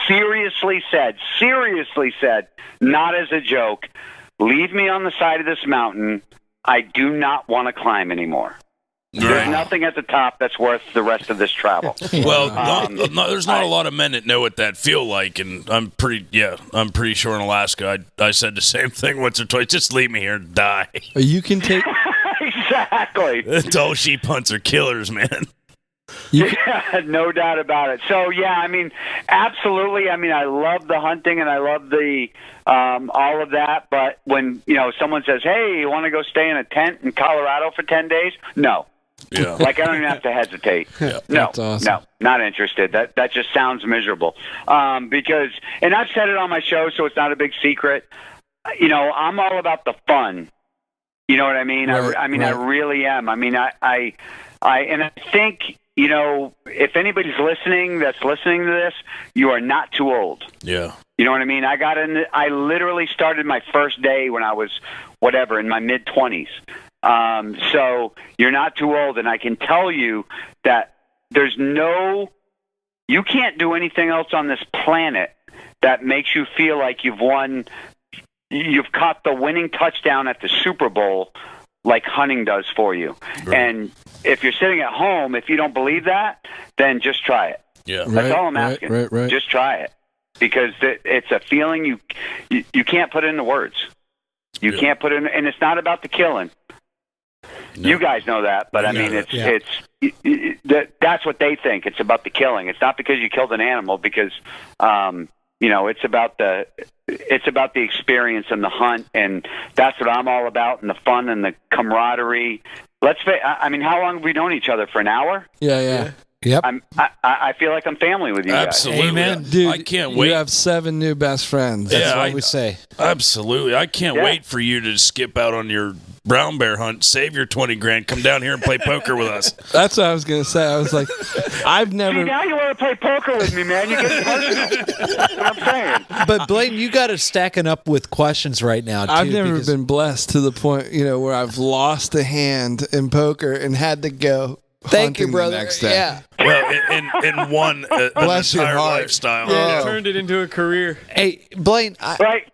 seriously said, not as a joke, leave me on the side of this mountain. I do not want to climb anymore. There's nothing at the top that's worth the rest of this travel. Well, there's not a lot of men that know what that feel like, and I'm pretty sure in Alaska I said the same thing once or twice. Just leave me here and die. You can take exactly. All sheep hunts are killers, man. Yeah, no doubt about it. So absolutely. I love the hunting and I love the all of that. But when someone says, "Hey, you want to go stay in a tent in Colorado for 10 days?" No. Yeah. I don't even have to hesitate. Yeah. No, awesome. No, not interested. That just sounds miserable. Because, and I've said it on my show, so it's not a big secret. I'm all about the fun. You know what I mean? Right, I right. really am. I think, if anybody's that's listening to this, you are not too old. Yeah. You know what I mean? I literally started my first day when I was, in my mid-20s. So you're not too old, and I can tell you that you can't do anything else on this planet that makes you feel like you've caught the winning touchdown at the Super Bowl like hunting does for you. Right. And if you're sitting at home, if you don't believe that, then just try it. Yeah. That's all I'm asking. Right. Just try it. Because it's a feeling you can't put into words. You can't put in, and it's not about the killing. No. You guys know that, but that's what they think. It's about the killing. It's not because you killed an animal, because it's about the experience and the hunt, and that's what I'm all about, and the fun and the camaraderie. How long have we known each other? For an hour? Yeah. Yep. I feel like I'm family with you Absolutely. guys. Amen. Dude, I can't wait. You have 7 new best friends. That's what we say. Absolutely. I can't wait for you to skip out on your brown bear hunt, save your $20,000, come down here and play poker with us. That's what I was going to say. I was like, I've never. See, now you want to play poker with me, man. You get personal. That's what I'm saying. But Blaine, you got us stacking up with questions right now, too. I've never been blessed to the point, where I've lost a hand in poker and had to go. Thank you, hunting brother. The next day. Yeah. Well, and one Bless your entire heart. lifestyle. Yeah, turned it into a career. Hey, Blaine, Right.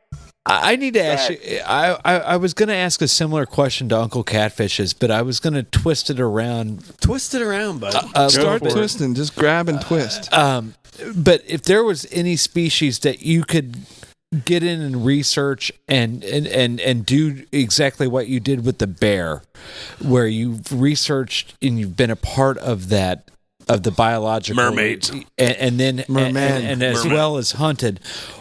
I need to ask you. I was going to ask a similar question to Uncle Catfish's, but I was going to twist it around. Twist it around, bud. Start twisting. Just grab and twist. But if there was any species that you could get in and research and do exactly what you did with the bear, where you've researched and you've been a part of that, of the biological mermaids, and then and as well as hunted,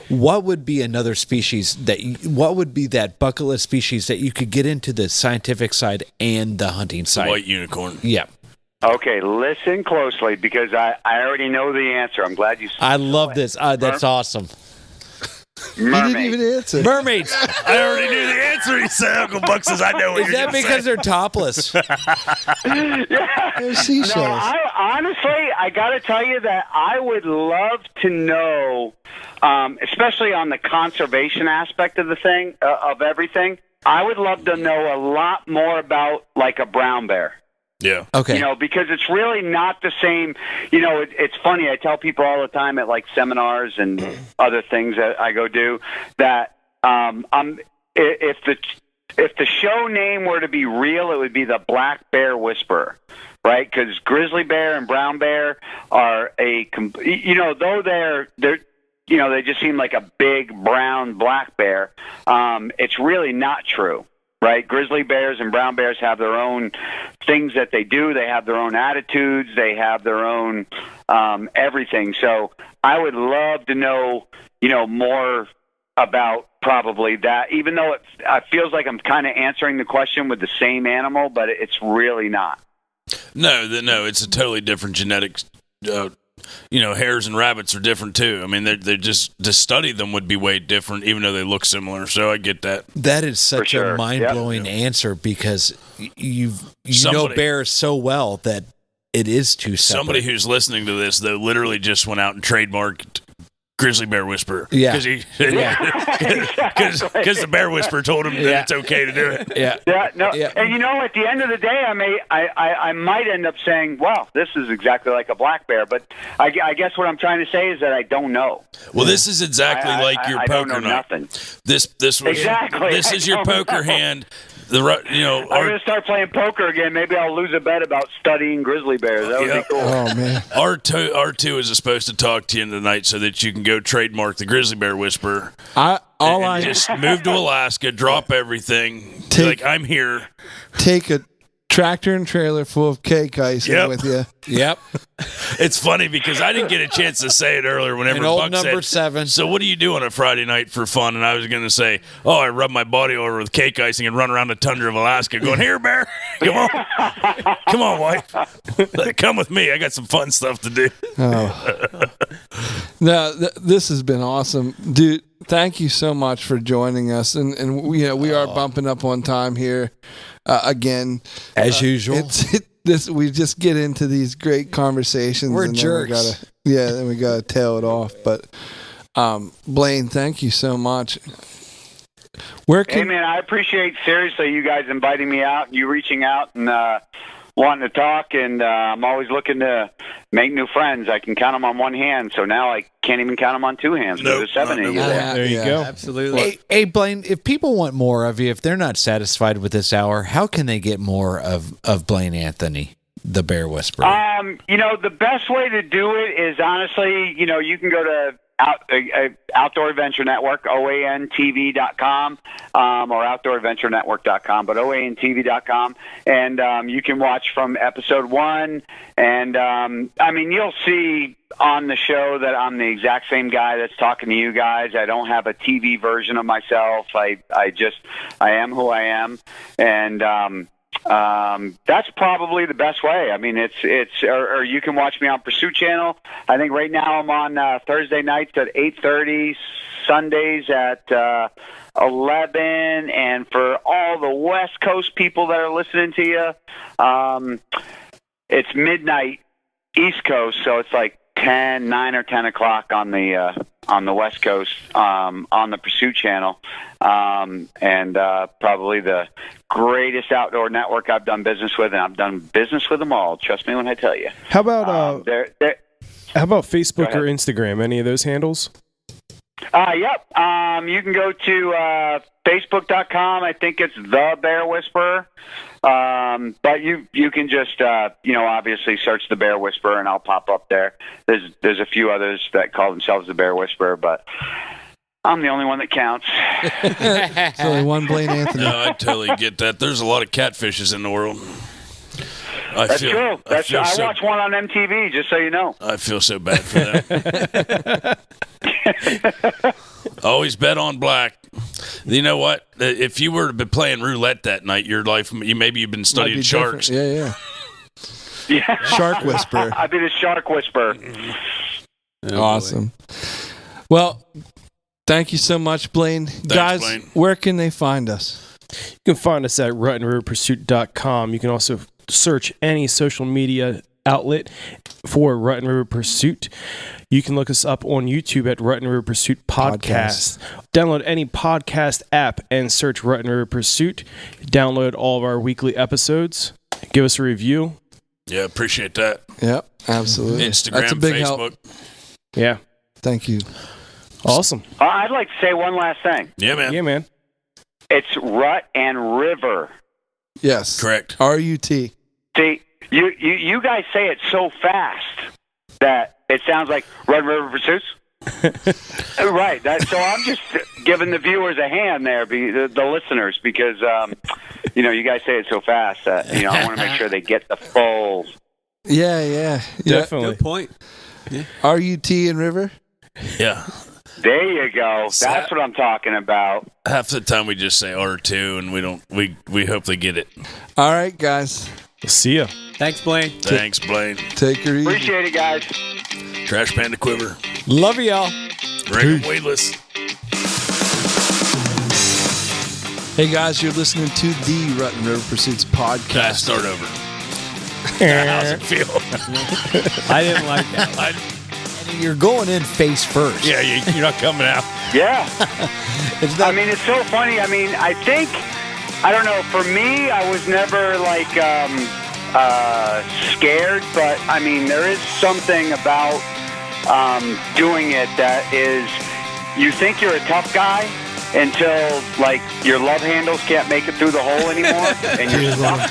what would be another species what would be that bucket list species that you could get into the scientific side and the hunting side? White unicorn. Yeah. Okay, listen closely, because I already know the answer. I'm glad you. I love this. That's awesome. Mermaid. You didn't even answer. Mermaids. I already knew the answer. He said, Uncle Buck says, I know what Is that because they're topless? They're seashells. No, I got to tell you that I would love to know, especially on the conservation aspect of the thing, of everything. I would love to know a lot more about like a brown bear. Yeah. Okay. You know, because it's really not the same. You know, it's funny. I tell people all the time at like seminars and other things that I go do that if the show name were to be real, it would be the Black Bear Whisperer, right? Because grizzly bear and brown bear are though they're they just seem like a big brown black bear. It's really not true. Right, grizzly bears and brown bears have their own things that they do. They have their own attitudes. They have their own everything. So I would love to know, more about probably that. Even though it feels like I'm kind of answering the question with the same animal, but it's really not. No, it's a totally different genetics. Hares and rabbits are different too. I mean, they're just to study them would be way different, even though they look similar. So I get that. That is such sure. a mind-blowing answer because you know bears so well that it is too separate. Somebody who's listening to this, though, literally just went out and trademarked Grizzly Bear Whisperer. Yeah. Because the Bear Whisperer told him that it's okay to do it. Yeah. Yeah, no, Yeah. and at the end of the day, I might end up saying, "Well, this is exactly like a black bear," but I guess what I'm trying to say is that I don't know. Well, this is exactly like your I poker don't know night. nothing. This was Exactly. This I is your don't poker know. hand. I'm gonna start playing poker again. Maybe I'll lose a bet about studying grizzly bears. That would be cool. Oh man. R2 is supposed to talk to you in the night so that you can go trademark the Grizzly Bear Whisperer. Just Move to Alaska, drop everything. I'm here. take a tractor and trailer full of cake icing Yep. with you. Yep. It's funny because I didn't get a chance to say it earlier whenever An old Buck number said, 7. "So what do you do on a Friday night for fun?" And I was going to say, "Oh, I rub my body over with cake icing and run around the tundra of Alaska going, here, bear, come on. Come on, wife. Come with me. I got some fun stuff to do." No, this has been awesome, dude. Thank you so much for joining us, and we are bumping up on time here again, As usual. We just get into these great conversations. We're and jerks. Then we gotta tail it off. But Blaine, thank you so much. Hey man, I appreciate seriously you guys inviting me out and you reaching out and wanting to talk, and I'm always looking to make new friends. I can count them on one hand, so now I can't even count them on two hands. Nope, There's 7 of you there. There you go. Absolutely. Hey, Blaine, if people want more of you, if they're not satisfied with this hour, how can they get more of Blaine Anthony, the Bear Whisperer? The best way to do it is honestly, you can go to Outdoor Adventure Network, OANTV.com, or OutdoorAdventureNetwork.com, but OANTV.com, and you can watch from episode 1, and you'll see on the show that I'm the exact same guy that's talking to you guys. I don't have a TV version of myself. I am who I am, and that's probably the best way. I mean, or you can watch me on Pursuit Channel. I think right now I'm on Thursday nights at 8:30, Sundays at 11, and for all the West Coast people that are listening to you, it's midnight East Coast, so it's like 9 or 10 o'clock on the West Coast on the Pursuit Channel, and probably the greatest outdoor network I've done business with, and I've done business with them all. Trust me when I tell you. How about How about Facebook or Instagram? Any of those handles? Yep. You can go to Facebook.com. I think it's The Bear Whisperer. But you can just obviously search The Bear Whisperer and I'll pop up there. There's a few others that call themselves The Bear Whisperer, but I'm the only one that counts. There's only one Blaine Anthony. No, I totally get that. There's a lot of catfishes in the world. That's true. I watch one on MTV, just so you know. I feel so bad for that. Always bet on black. You know what? If you were to be playing roulette that night, your life, maybe you've been studying sharks. Yeah. Yeah. Shark Whisperer. I'd be the Shark Whisperer. Awesome. Well, thank you so much, Blaine. Guys, Blaine. where can they find us? You can find us at rutandriverpursuit.com. You can also search any social media outlet for Rut and River Pursuit. You can look us up on YouTube at Rut and River Pursuit Podcast. Download any podcast app and search Rut and River Pursuit. Download all of our weekly episodes. Give us a review. Yeah, appreciate that. Yep, absolutely. Instagram, That's a big Facebook. help. Yeah. Thank you. Awesome. I'd like to say one last thing. Yeah, man. Yeah, man. It's Rut and River. Yes. Correct. R-U-T. See, you guys say it so fast that it sounds like Rut and River Pursuits. Right. So I'm just giving the viewers a hand there, the listeners, because you guys say it so fast that I want to make sure they get the full. Yeah. Definitely. Good point. Yeah. R-U-T and River? Yeah. There you go. That's what I'm talking about. Half the time we just say R2 and we hope they get it. All right, guys. See ya. Thanks, Blaine. Thanks, Blaine. Take her easy. Appreciate it, guys. Trash Panda Quiver. Love y'all. Ring 'em weedless. Hey, guys, you're listening to the Rut and River Pursuits podcast. Start over. How's it feel? I didn't like that. You're going in face first. Yeah, you're not coming out. Yeah. I mean, it's so funny. I mean, I don't know. For me, I was never scared, but I mean, there is something about doing it that is, you think you're a tough guy until your love handles can't make it through the hole anymore, and you're stuck.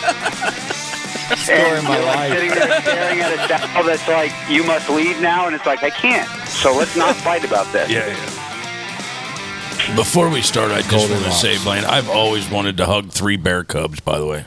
And you're sitting there staring at a statue that's like, you must leave now, and it's like, I can't. So let's not fight about this. Yeah. Before we start, I just want to say, Blaine, I've always wanted to hug 3 bear cubs, by the way.